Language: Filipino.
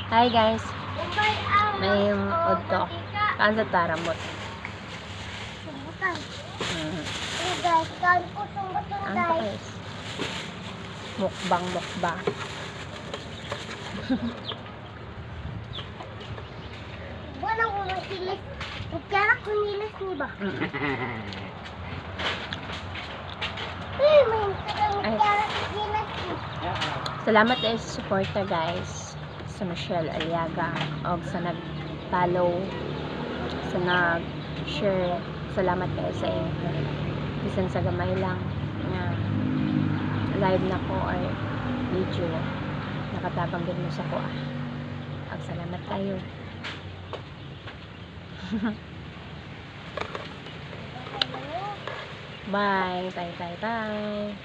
Hi guys. May udto. Kaan sa taramot. Sumbutan. Mm. Guys, kaan ko sumbutan Ang guys. guys. Mukbang. Wala ko masilis. Kaya ko nilis ni ba? May kaya ko nilis ni. Salamat tayo sa suporta guys. Sa Michelle Aliaga o sa nag-follow, sa nag-share. Salamat kayo sa inyo. Bisan sa gamay lang na live na ko or video nakatabang din mo sa ko. Salamat tayo. Bye. Bye.